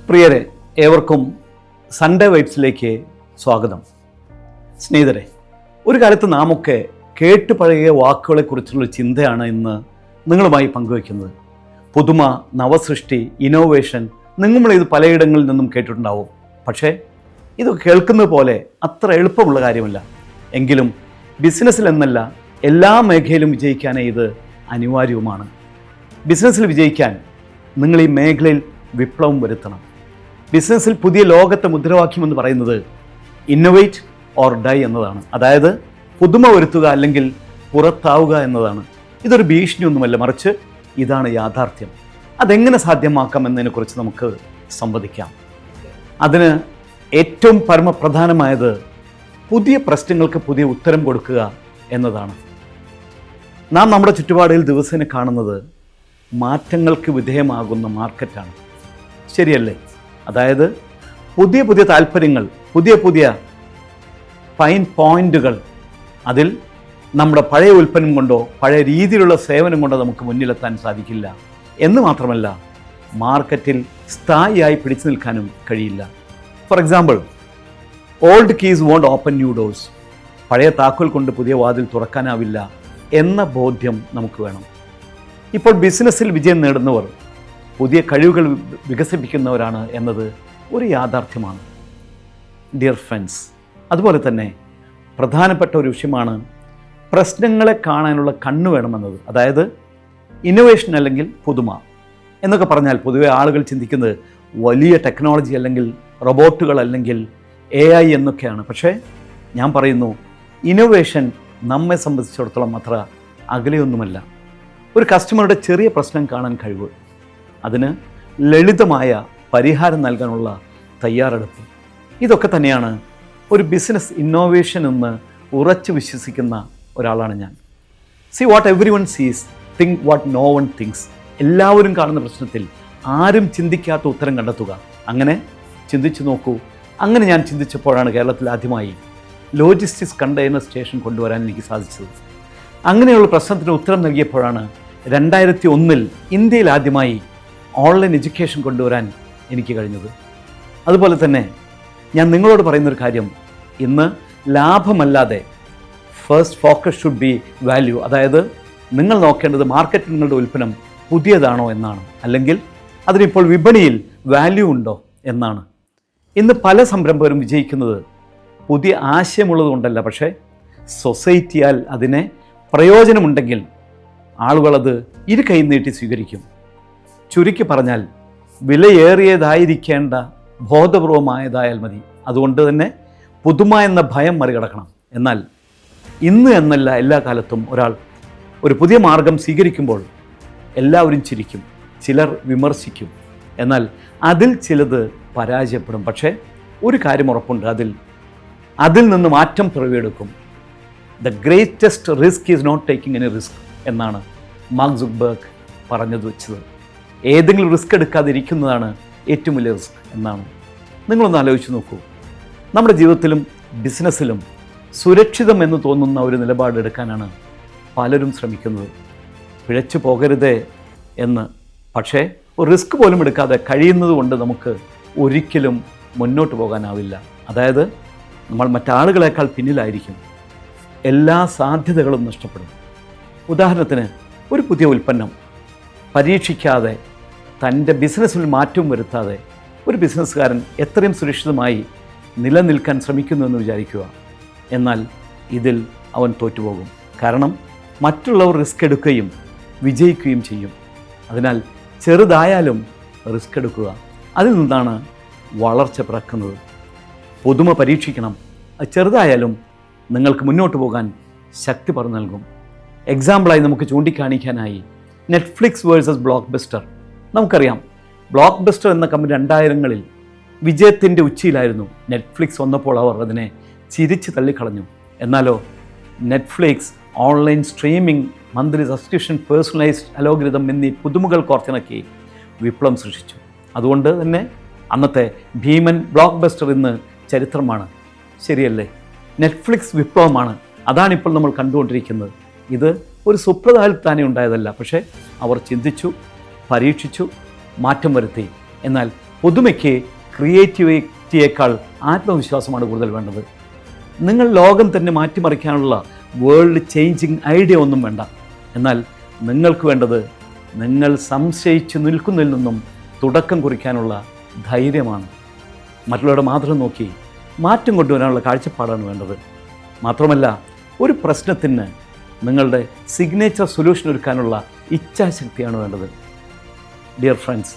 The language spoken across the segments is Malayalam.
പ്രിയരെ, ഏവർക്കും സൺഡേ വൈബ്സിലേക്ക് സ്വാഗതം. സ്നേഹിതരെ, ഒരു കാലത്ത് നാമൊക്കെ കേട്ടു പഴകിയ വാക്കുകളെക്കുറിച്ചുള്ള ചിന്തയാണ് ഇന്ന് നിങ്ങളുമായി പങ്കുവയ്ക്കുന്നത്. പുതുമ, നവസൃഷ്ടി, ഇന്നോവേഷൻ, ഇത് പലയിടങ്ങളിൽ നിന്നും കേട്ടിട്ടുണ്ടാവും. പക്ഷേ ഇതൊക്കെ കേൾക്കുന്നത് പോലെ അത്ര എളുപ്പമുള്ള കാര്യമല്ല. എങ്കിലും ബിസിനസ്സിൽ എന്നല്ല, എല്ലാ മേഖലയിലും വിജയിക്കാനേ ഇത് അനിവാര്യവുമാണ്. ബിസിനസ്സിൽ വിജയിക്കാൻ നിങ്ങൾ ഈ മേഖലയിൽ വിപ്ലവം വരുത്തണം. ബിസിനസ്സിൽ പുതിയ ലോകത്തെ മുദ്രാവാക്യം എന്ന് പറയുന്നത് ഇന്നോവേറ്റ് ഓർ ഡൈ എന്നതാണ്. അതായത് പുതുമ വരുത്തുക അല്ലെങ്കിൽ പുറത്താവുക എന്നതാണ്. ഇതൊരു ഭീഷണിയൊന്നുമല്ല, മറിച്ച് ഇതാണ് യാഥാർത്ഥ്യം. അതെങ്ങനെ സാധ്യമാക്കാം എന്നതിനെക്കുറിച്ച് നമുക്ക് സംവദിക്കാം. അതിന് ഏറ്റവും പരമപ്രധാനമായത് പുതിയ പ്രശ്നങ്ങൾക്ക് പുതിയ ഉത്തരം കൊടുക്കുക എന്നതാണ്. നാം നമ്മുടെ ചുറ്റുപാടിൽ ദിവസേന കാണുന്നത് മാറ്റങ്ങൾക്ക് വിധേയമാകുന്ന മാർക്കറ്റാണ്. ശരിയല്ലേ? അതായത് പുതിയ പുതിയ താല്പര്യങ്ങൾ, പുതിയ പുതിയ ഫൈൻ പോയിന്റുകൾ. അതിൽ നമ്മുടെ പഴയ ഉൽപ്പന്നം കൊണ്ടോ പഴയ രീതിയിലുള്ള സേവനം കൊണ്ടോ നമുക്ക് മുന്നിലെത്താൻ സാധിക്കില്ല. എന്ന് മാത്രമല്ല, മാർക്കറ്റിൽ സ്ഥായിയായി പിടിച്ചു നിൽക്കാനും കഴിയില്ല. For example, old keys won't open new doors. പഴയ താക്കോൽ കൊണ്ട് പുതിയ വാതിൽ തുറക്കാനാവില്ല എന്ന ബോധ്യം നമുക്ക് വേണം. ഇപ്പോൾ ബിസിനസ്സിൽ വിജയം നേടുന്നവർ പുതിയ കഴിവുകൾ വികസിപ്പിക്കുന്നവരാണ് എന്നത് ഒരു യാഥാർത്ഥ്യമാണ്. ഡിയർ ഫ്രണ്ട്സ്, അതുപോലെ തന്നെ പ്രധാനപ്പെട്ട ഒരു വിഷയമാണ് പ്രശ്നങ്ങളെ കാണാനുള്ള കണ്ണ് വേണമെന്നത്. അതായത് ഇന്നോവേഷൻ അല്ലെങ്കിൽ പുതുമ എന്നൊക്കെ പറഞ്ഞാൽ പൊതുവെ ആളുകൾ ചിന്തിക്കുന്നത് വലിയ ടെക്നോളജി അല്ലെങ്കിൽ റോബോട്ടുകൾ അല്ലെങ്കിൽ AI എന്നൊക്കെയാണ്. പക്ഷേ ഞാൻ പറയുന്നു, ഇന്നോവേഷൻ നമ്മെ സംബന്ധിച്ചിടത്തോളം അത്ര അകലെയൊന്നുമല്ല. ഒരു കസ്റ്റമറുടെ ചെറിയ പ്രശ്നം കാണാൻ കഴിവ്, അതിന് ലളിതമായ പരിഹാരം നൽകാനുള്ള തയ്യാറെടുപ്പ്, ഇതൊക്കെ തന്നെയാണ് ഒരു ബിസിനസ് ഇന്നോവേഷൻ എന്ന് ഉറച്ചു വിശ്വസിക്കുന്ന ഒരാളാണ് ഞാൻ. See what everyone sees, think what no one thinks. എല്ലാവരും കാണുന്ന പ്രശ്നത്തിൽ ആരും ചിന്തിക്കാത്ത ഉത്തരം കണ്ടെത്തുക. അങ്ങനെ ചിന്തിച്ചു നോക്കൂ. അങ്ങനെ ഞാൻ ചിന്തിച്ചപ്പോഴാണ് കേരളത്തിൽ ആദ്യമായി ലോജിസ്റ്റിക്സ് കണ്ടെയ്നർ സ്റ്റേഷൻ കൊണ്ടുവരാൻ എനിക്ക് സാധിച്ചത്. അങ്ങനെയുള്ള പ്രശ്നത്തിന് ഉത്തരം നൽകിയപ്പോഴാണ് 2001 ഇന്ത്യയിൽ ആദ്യമായി ഓൺലൈൻ എഡ്യൂക്കേഷൻ കൊണ്ടുവരാൻ എനിക്ക് കഴിഞ്ഞത്. അതുപോലെ തന്നെ ഞാൻ നിങ്ങളോട് പറയുന്നൊരു കാര്യം, ഇന്ന് ലാഭമല്ലാതെ first focus should be value. അതായത് നിങ്ങൾ നോക്കേണ്ടത് മാർക്കറ്റിൽ നിങ്ങളുടെ ഉൽപ്പന്നം പുതിയതാണോ എന്നാണ്, അല്ലെങ്കിൽ അതിനിപ്പോൾ വിപണിയിൽ വാല്യൂ ഉണ്ടോ എന്നാണ്. ഇന്ന് പല സംരംഭകരും വിജയിക്കുന്നത് പുതിയ ആശയമുള്ളത് കൊണ്ടല്ല, പക്ഷേ സൊസൈറ്റിയാൽ അതിനെ പ്രയോജനമുണ്ടെങ്കിൽ ആളുകളത് ഇരു കൈ നീട്ടി സ്വീകരിക്കും. ചുരുക്കി പറഞ്ഞാൽ വിലയേറിയതായിരിക്കേണ്ട ബോധപൂർവമായതായാൽ മതി. അതുകൊണ്ട് തന്നെ പുതുമ എന്ന ഭയം മറികടക്കണം. എന്നാൽ ഇന്ന് എന്നല്ല, എല്ലാ കാലത്തും ഒരാൾ ഒരു പുതിയ മാർഗം സ്വീകരിക്കുമ്പോൾ എല്ലാവരും ചിരിക്കും, ചിലർ വിമർശിക്കും, എന്നാൽ അതിൽ ചിലത് പരാജയപ്പെടും. പക്ഷേ ഒരു കാര്യം ഉറപ്പുണ്ട്, അതിൽ നിന്ന് മാറ്റം പിറവിയെടുക്കും. The greatest risk is not taking any risk എന്നാണ് മാർക്ക് സുക്കർബർഗ് പറഞ്ഞത് വെച്ചത്. ഏതെങ്കിലും റിസ്ക് എടുക്കാതിരിക്കുന്നതാണ് ഏറ്റവും വലിയ റിസ്ക് എന്നാണ്. നിങ്ങളൊന്ന് ആലോചിച്ച് നോക്കൂ. നമ്മുടെ ജീവിതത്തിലും ബിസിനസ്സിലും സുരക്ഷിതം എന്ന് തോന്നുന്ന ഒരു നിലപാടെടുക്കാനാണ് പലരും ശ്രമിക്കുന്നത്. പിഴച്ചു പോകരുതേ എന്ന്. പക്ഷേ ഒരു റിസ്ക് പോലും എടുക്കാതെ കഴിയുന്നത് കൊണ്ട് നമുക്ക് ഒരിക്കലും മുന്നോട്ട് പോകാനാവില്ല. അതായത് നമ്മൾ മറ്റാളുകളെക്കാൾ പിന്നിലായിരിക്കും. എല്ലാ സാധ്യതകളും നഷ്ടപ്പെടും. ഉദാഹരണത്തിന്, ഒരു പുതിയ ഉൽപ്പന്നം പരീക്ഷിക്കാതെ, തൻ്റെ ബിസിനസ്സിൽ മാറ്റവും വരുത്താതെ ഒരു ബിസിനസ്സുകാരൻ എത്രയും സുരക്ഷിതമായി നിലനിൽക്കാൻ ശ്രമിക്കുന്നു എന്ന് വിചാരിക്കുക. എന്നാൽ ഇതിൽ അവൻ തോറ്റുപോകും. കാരണം മറ്റുള്ളവർ റിസ്ക് എടുക്കുകയും വിജയിക്കുകയും ചെയ്യും. അതിനാൽ ചെറുതായാലും റിസ്ക് എടുക്കുക. അതിൽ നിന്നാണ് വളർച്ച പിറക്കുന്നത്. പുതുമ പരീക്ഷിക്കണം. അത് ചെറുതായാലും നിങ്ങൾക്ക് മുന്നോട്ട് പോകാൻ ശക്തി പറഞ്ഞു നൽകും. എക്സാമ്പിളായി നമുക്ക് ചൂണ്ടിക്കാണിക്കാനായി നെറ്റ്ഫ്ലിക്സ് വേഴ്സസ് ബ്ലോക്ക് ബസ്റ്റർ. നമുക്കറിയാം, ബ്ലോക്ക് ബസ്റ്റർ എന്ന കമ്പനി 2000കളിൽ വിജയത്തിൻ്റെ ഉച്ചിയിലായിരുന്നു. നെറ്റ്ഫ്ലിക്സ് വന്നപ്പോൾ അവർ അതിനെ ചിരിച്ച് തള്ളിക്കളഞ്ഞു. എന്നാലോ Netflix online streaming, monthly subscription, personalised algorithm എന്നീ പുതുമകൾ കോർത്തിണക്കി വിപ്ലവം സൃഷ്ടിച്ചു. അതുകൊണ്ട് തന്നെ അന്നത്തെ ഭീമൻ ബ്ലോക്ക് ബസ്റ്റർ ഇന്ന് ചരിത്രമാണ്. ശരിയല്ലേ? നെറ്റ്ഫ്ലിക്സ് വിപ്ലവമാണ്. അതാണിപ്പോൾ നമ്മൾ കണ്ടുകൊണ്ടിരിക്കുന്നത്. ഇത് ഒരു സുപ്രധാനത്തിൽ തന്നെ ഉണ്ടായതല്ല. പക്ഷേ അവർ ചിന്തിച്ചു, പരീക്ഷിച്ചു, മാറ്റം വരുത്തി. എന്നാൽ പുതുമയ്ക്ക് ക്രിയേറ്റിവിറ്റിയേക്കാൾ ആത്മവിശ്വാസമാണ് കൂടുതൽ വേണ്ടത്. നിങ്ങൾ ലോകം തന്നെ മാറ്റിമറിക്കാനുള്ള വേൾഡ് ചേഞ്ചിങ് ഐഡിയ ഒന്നും വേണ്ട. എന്നാൽ നിങ്ങൾക്ക് വേണ്ടത് നിങ്ങൾ സംശയിച്ച് നിൽക്കുന്നതിൽ നിന്നും തുടക്കം കുറിക്കാനുള്ള ധൈര്യമാണ്. മറ്റുള്ളവരുടെ മാത്രം നോക്കി മാറ്റം കൊണ്ടുവരാനുള്ള കാഴ്ചപ്പാടാണ് വേണ്ടത്. മാത്രമല്ല, ഒരു പ്രശ്നത്തിന് നിങ്ങളുടെ സിഗ്നേച്ചർ സൊല്യൂഷൻ ഒരുക്കാനുള്ള ഇച്ഛാശക്തിയാണ് വേണ്ടത്. Dear friends,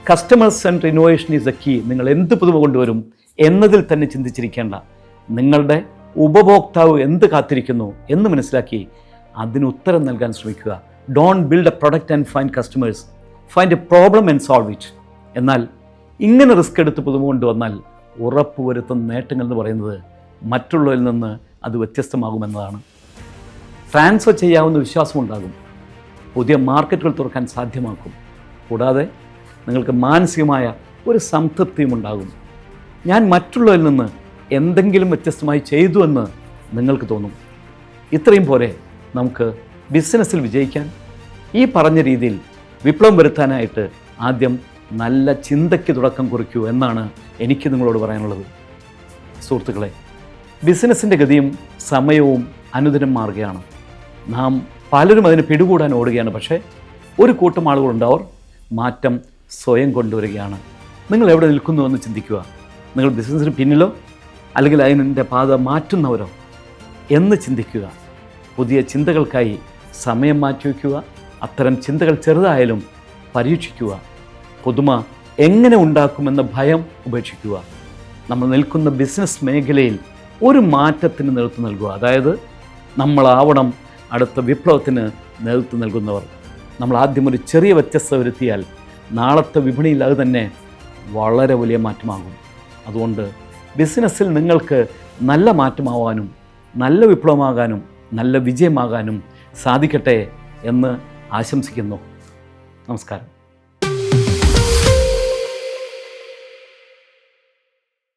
customer centred innovation is the key. നിങ്ങൾ എന്ത് പുതുമ കൊണ്ടുവരും എന്നതിൽ തന്നെ ചിന്തിച്ചിരിക്കേണ്ട. നിങ്ങളുടെ ഉപഭോക്താവ് എന്ത് കാത്തിരിക്കുന്നു എന്ന് മനസ്സിലാക്കി അതിന് ഉത്തരം നൽകാൻ ശ്രമിക്കുക. Don't build A product and find customers, find A problem and solve it. എന്നാൽ ഇങ്ങനെ റിസ്ക് എടുത്ത് പുതുമ കൊണ്ടുവന്നാൽ ഉറപ്പുവരുത്തുന്ന നേട്ടങ്ങൾ എന്ന് പറയുന്നത് മറ്റുള്ളവരിൽ നിന്ന് അത് വ്യത്യസ്തമാകുമെന്നതാണ്. ട്രാൻസ്ഫർ ചെയ്യാവുന്ന വിശ്വാസമുണ്ടാകും, പുതിയ മാർക്കറ്റുകൾ തുറക്കാൻ സാധ്യമാക്കും. കൂടാതെ നിങ്ങൾക്ക് മാനസികമായ ഒരു സംതൃപ്തിയും ഉണ്ടാകും. ഞാൻ മറ്റുള്ളവരിൽ നിന്ന് എന്തെങ്കിലും വ്യത്യസ്തമായി ചെയ്തു എന്ന് നിങ്ങൾക്ക് തോന്നും. ഇത്രയും പോരെ നമുക്ക് ബിസിനസ്സിൽ വിജയിക്കാൻ. ഈ പറഞ്ഞ രീതിയിൽ വിപ്ലവം വരുത്താനായിട്ട് ആദ്യം നല്ല ചിന്തയ്ക്ക് തുടക്കം കുറിക്കൂ എന്നാണ് എനിക്ക് നിങ്ങളോട് പറയാനുള്ളത്. സുഹൃത്തുക്കളെ, ബിസിനസ്സിൻ്റെ ഗതിയും സമയവും അനുദിനം മാറുകയാണ്. നാം പലരും അതിന് പിടികൂടാൻ ഓടുകയാണ്. പക്ഷേ ഒരു കൂട്ടം ആളുകളുണ്ട്, അവർ മാറ്റം സ്വയം കൊണ്ടുവരികയാണ്. നിങ്ങൾ എവിടെ നിൽക്കുന്നുവെന്ന് ചിന്തിക്കുക. നിങ്ങൾ ബിസിനസ്സിന് പിന്നിലോ അല്ലെങ്കിൽ അതിൻ്റെ പാത മാറ്റുന്നവരോ എന്ന് ചിന്തിക്കുക. പുതിയ ചിന്തകൾക്കായി സമയം മാറ്റിവെക്കുക. അത്തരം ചിന്തകൾ ചെറുതായാലും പരീക്ഷിക്കുക. പുതുമ എങ്ങനെ ഉണ്ടാക്കുമെന്ന ഭയം ഉപേക്ഷിക്കുക. നമ്മൾ നിൽക്കുന്ന ബിസിനസ് മേഖലയിൽ ഒരു മാറ്റത്തിന് നേതൃത്വം നൽകുക. അതായത് നമ്മളാവണം അടുത്ത വിപ്ലവത്തിന് നേതൃത്വം നൽകുന്നവർ. നമ്മൾ ആദ്യം ഒരു ചെറിയ വ്യത്യസ്തത വരുത്തിയാൽ നാളത്തെ വിപണിയിൽ അത് തന്നെ വളരെ വലിയ മാറ്റമാകും. അതുകൊണ്ട് ബിസിനസ്സിൽ നിങ്ങൾക്ക് നല്ല മാറ്റമാവാനും നല്ല വിപ്ലവമാകാനും നല്ല വിജയമാകാനും സാധിക്കട്ടെ എന്ന് ആശംസിക്കുന്നു. നമസ്കാരം.